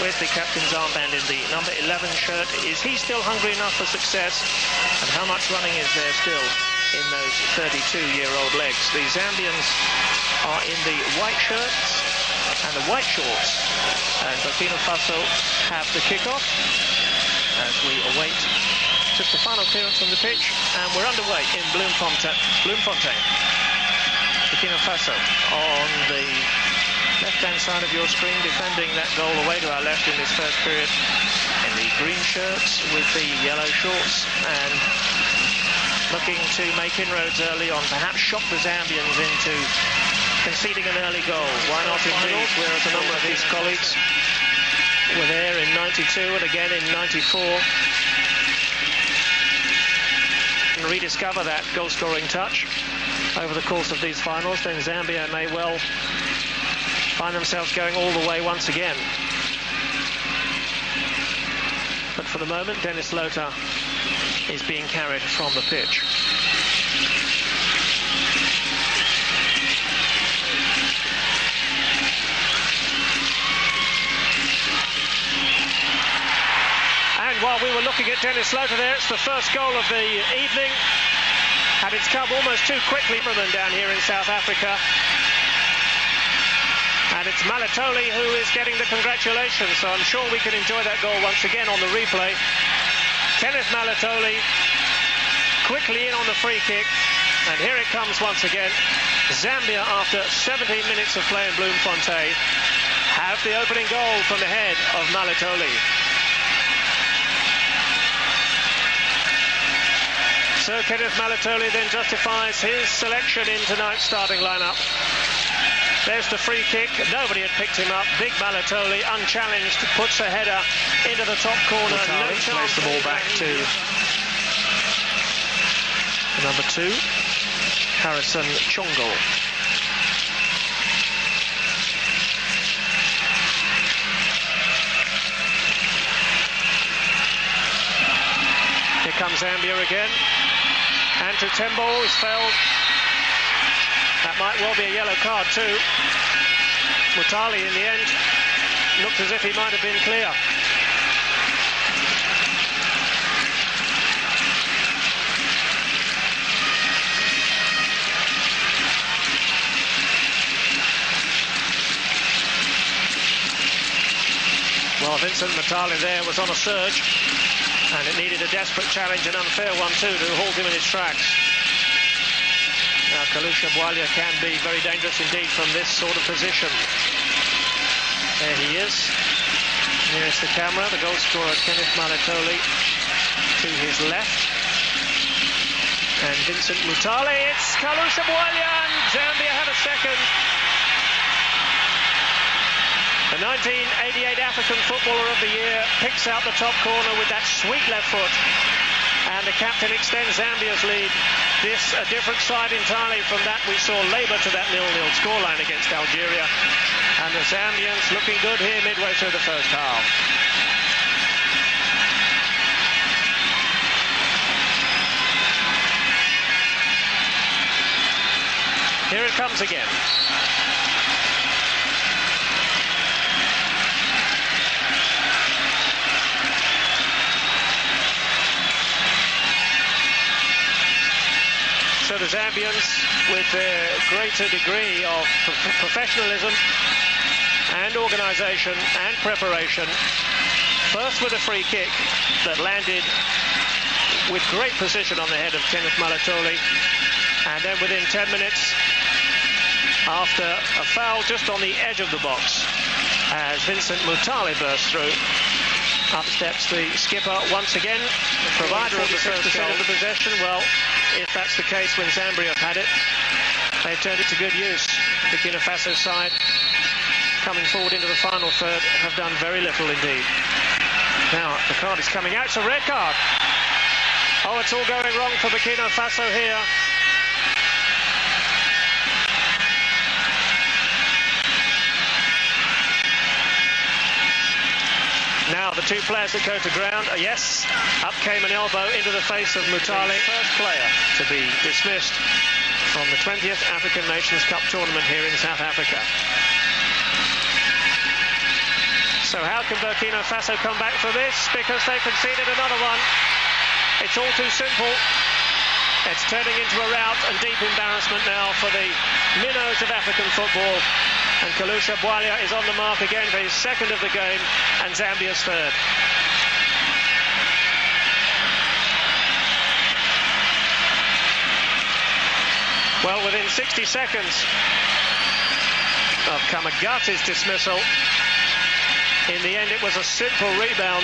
with the captain's armband in the number 11 shirt. Is he still hungry enough for success? And how much running is there still in those 32-year-old legs? The Zambians are in the white shirts and the white shorts. And Burkina Faso have the kickoff as we await just the final clearance from the pitch. And we're underway in Bloemfontein. Burkina Faso on the left-hand side of your screen, defending that goal away to our left in this first period, in the green shirts with the yellow shorts, and looking to make inroads early on, perhaps shock the Zambians into conceding an early goal. Why not indeed? Whereas a number of these colleagues were there in 92 and again in 94. And rediscover that goal-scoring touch over the course of these finals, then Zambia may well find themselves going all the way once again. But for the moment, Dennis Lota is being carried from the pitch. And while we were looking at Dennis Lota there, it's the first goal of the evening. And it's come almost too quickly from them down here in South Africa. And it's Malitoli who is getting the congratulations, so I'm sure we can enjoy that goal once again on the replay. Kenneth Malitoli quickly in on the free kick, and here it comes once again. Zambia, after 17 minutes of play in Bloemfontein, have the opening goal from the head of Malitoli. So Kenneth Malitoli then justifies his selection in tonight's starting lineup. There's the free kick. Nobody had picked him up. Big Malitoli, unchallenged, puts a header into the top corner. No chance. Plays the ball back to number 2, Harrison Chongo. Here comes Zambia again. And to Tembo is fouled. That might well be a yellow card too. Mutali in the end looked as if he might have been clear. Well, Vincent Mutali there was on a surge, and it needed a desperate challenge, an unfair one too, to halt him in his tracks. Now, Kalusha Bwalya can be very dangerous indeed from this sort of position. There he is. Nearest the camera, the goal scorer Kenneth Malitoli to his left. And Vincent Mutali, it's Kalusha Bwalya, and Zambia have a second. The 1988 African Footballer of the Year picks out the top corner with that sweet left foot. And the captain extends Zambia's lead. This a different side entirely from that we saw labour to that 0-0 scoreline against Algeria. And the Zambians looking good here midway through the first half. Here it comes again. So the Zambians, with their greater degree of professionalism and organisation and preparation, first with a free kick that landed with great precision on the head of Kenneth Malitoli, and then within 10 minutes, after a foul just on the edge of the box, as Vincent Mutali burst through, up steps the skipper once again, the provider of the first percent of the possession. Well, if that's the case when Zambia have had it, they've turned it to good use. Burkina Faso side, coming forward into the final third, have done very little indeed. Now, the card is coming out. It's a red card. Oh, it's all going wrong for Burkina Faso here. Now the two players that go to ground, yes, up came an elbow into the face of Mutali, first player to be dismissed from the 20th African Nations Cup tournament here in South Africa. So how can Burkina Faso come back from this? Because they conceded another one. It's all too simple. It's turning into a rout and deep embarrassment now for the minnows of African football. And Kalusha Bwalya is on the mark again for his second of the game and Zambia's third. Well, within 60 seconds of Kamagati's dismissal, in the end it was a simple rebound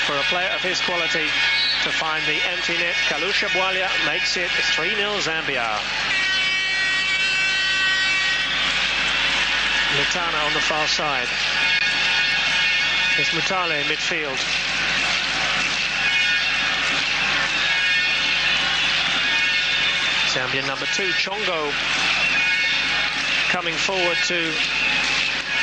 for a player of his quality to find the empty net. Kalusha Bwalya makes it 3-0 Zambia. Lota on the far side. It's Mutale in midfield. Zambian number 2, Chongo, coming forward to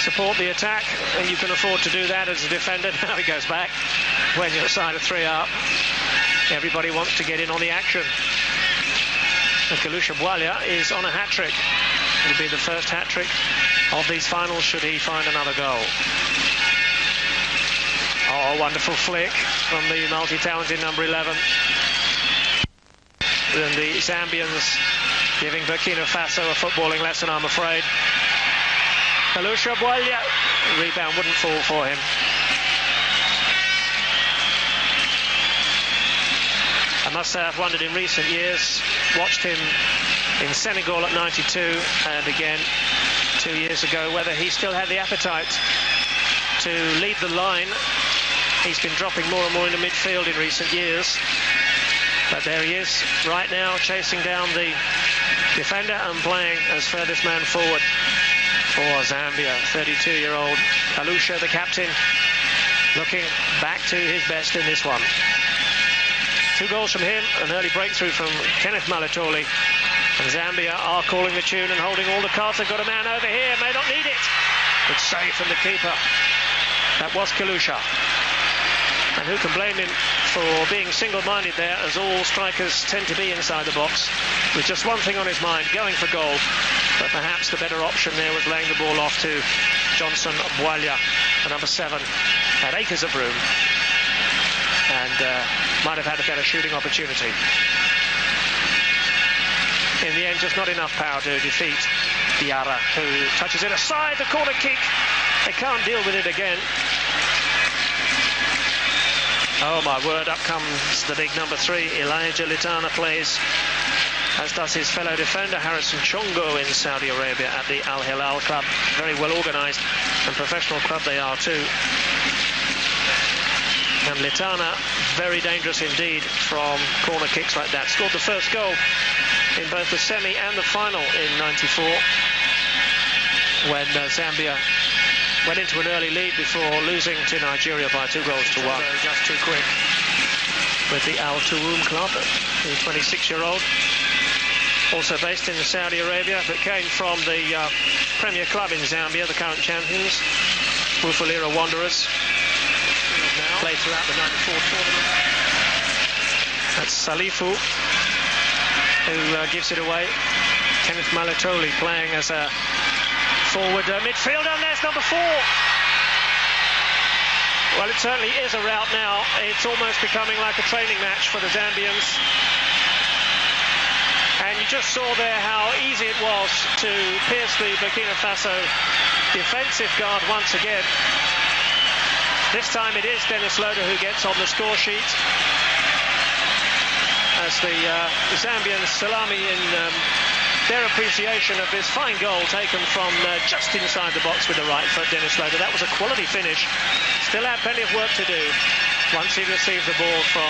support the attack, and you can afford to do that as a defender. Now he goes back. When you're a side of 3 up, everybody wants to get in on the action. And Kalusha Bwalya is on a hat-trick. It'll be the first hat-trick of these finals should he find another goal. Oh, wonderful flick from the multi-talented number 11. And the Zambians giving Burkina Faso a footballing lesson, I'm afraid. Kalusha Bwalya, rebound wouldn't fall for him. I must say I've wondered in recent years, watched him in Senegal at 92 and again 2 years ago, whether he still had the appetite to lead the line. He's been dropping more and more into midfield in recent years. But there he is right now, chasing down the defender and playing as furthest man forward for Zambia. 32-year-old Kalusha, the captain, looking back to his best in this one. 2 goals from him, an early breakthrough from Kenneth Malitoli. And Zambia are calling the tune and holding all the cards. They've got a man over here, may not need it. Good save from the keeper. That was Kalusha. And who can blame him for being single-minded there, as all strikers tend to be inside the box, with just one thing on his mind, going for goal. But perhaps the better option there was laying the ball off to Johnson Bwalya, the number 7, had acres of room, and might have had a better shooting opportunity. In the end, just not enough power to defeat Diarra, who touches it aside, the corner kick. They can't deal with it again. Oh my word, up comes the big number 3. Elijah Litana plays, as does his fellow defender Harrison Chongo in Saudi Arabia at the Al Hilal club. Very well organised and professional club they are too. And Litana, very dangerous indeed from corner kicks like that. Scored the first goal in both the semi and the final in '94 when Zambia went into an early lead before losing to Nigeria by 2 goals to 1. Just too quick with the Al Tuum club, the 26-year-old, also based in Saudi Arabia, but came from the Premier Club in Zambia, the current champions, Bufalira Wanderers. Played throughout the '94 tournament. That's Salifu, who gives it away. Kenneth Malitoli playing as a forward midfielder, and there's number 4. Well, it certainly is a rout now. It's almost becoming like a training match for the Zambians. And you just saw there how easy it was to pierce the Burkina Faso defensive guard once again. This time it is Dennis Lota who gets on the score sheet, as the Zambians salami in their appreciation of this fine goal taken from just inside the box with the right foot, Dennis Lota. That was a quality finish. Still had plenty of work to do once he received the ball from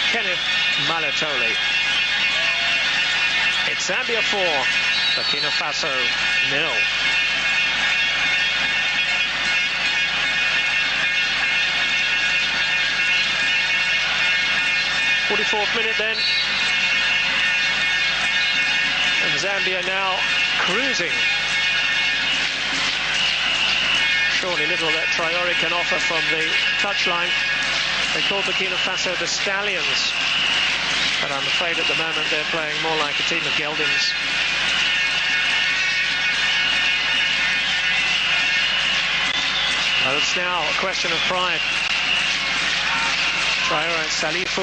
Kenneth Malitoli. It's Zambia 4, Burkina Faso 0. 44th minute then. And Zambia now cruising. Surely little that Traore can offer from the touchline. They call Burkina Faso the Stallions, but I'm afraid at the moment they're playing more like a team of geldings. So it's now a question of pride. Traoré, Salifu.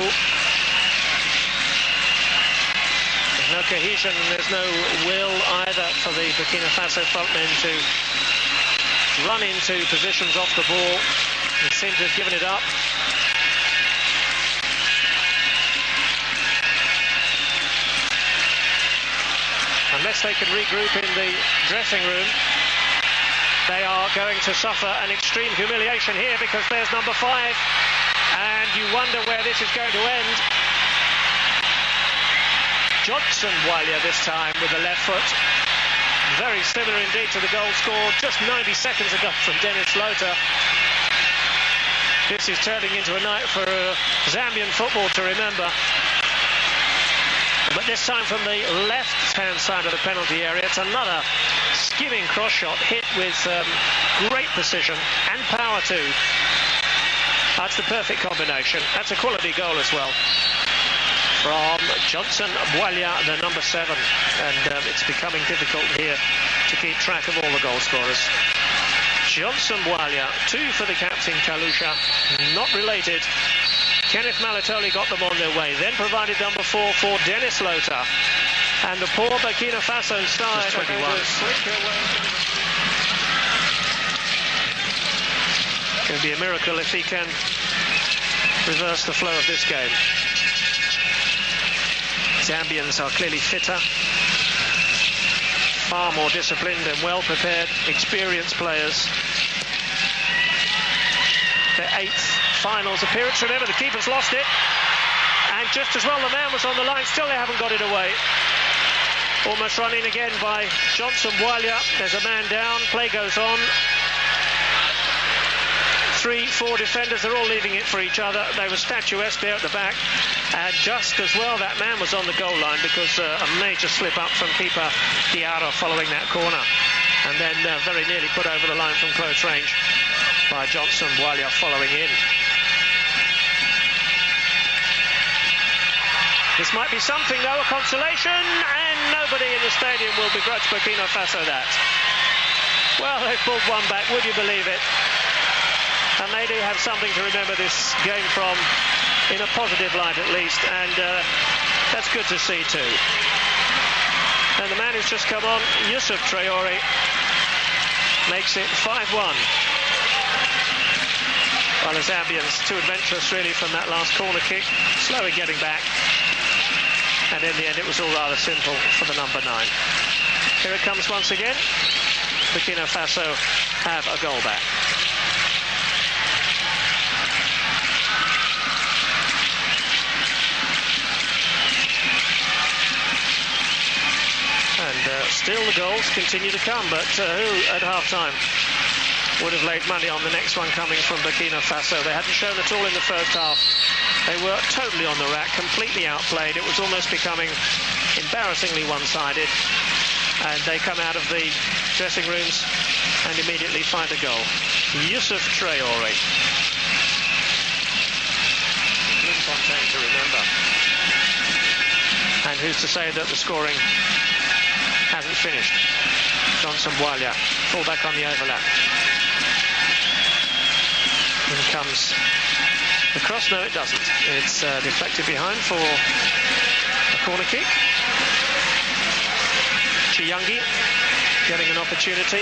There's no cohesion, and there's no will either for the Burkina Faso frontmen to run into positions off the ball. They seem to have given it up. Unless they can regroup in the dressing room, they are going to suffer an extreme humiliation here, because there's number 5, and you wonder where this is going to end. Johnson Bwalya this time with the left foot. Very similar indeed to the goal scored just 90 seconds ago from Lota. This is turning into a night for Zambian football to remember. But this time from the left-hand side of the penalty area. It's another skimming cross shot, hit with great precision and power too. That's the perfect combination. That's a quality goal as well from Johnson Bwalya, the number 7. And it's becoming difficult here to keep track of all the goal scorers. Johnson Bwalya, 2 for the captain Kalusha, not related. Kenneth Malitoli got them on their way, then provided number 4 for Lota. And the poor Burkina Faso side. 21. It's going to be a miracle if he can reverse the flow of this game. Zambians are clearly fitter, far more disciplined and well prepared, experienced players. Their 8th finals appearance. Remember, the keeper's lost it, and just as well the man was on the line. Still they haven't got it away. Almost run in again by Johnson Bwalya. There's a man down, play goes on. 3, 4 defenders, they're all leaving it for each other. They were statuesque there at the back, and just as well that man was on the goal line, because a major slip up from keeper Diarra following that corner, and then very nearly put over the line from close range by Johnson Bwalya following in. This might be something though, a consolation, and nobody in the stadium will begrudge Burkina Faso that. Well, they've pulled one back, would you believe it? And they do have something to remember this game from, in a positive light at least, and that's good to see too. And the man who's just come on, Traoré, makes it 5-1. Well, the Zambians too adventurous really from that last corner kick, slowly getting back. And in the end, it was all rather simple for the number 9. Here it comes once again. Burkina Faso have a goal back. And still the goals continue to come, but who at half-time would have laid money on the next one coming from Burkina Faso? They hadn't shown at all in the first half. They were totally on the rack, completely outplayed. It was almost becoming embarrassingly one-sided. And they come out of the dressing rooms and immediately find a goal. Traoré. Bloemfontein to remember. And who's to say that the scoring hasn't finished? Johnson Bwalya, full back on the overlap. In comes the cross. No, it doesn't. It's deflected behind for a corner kick. Chiyangi getting an opportunity.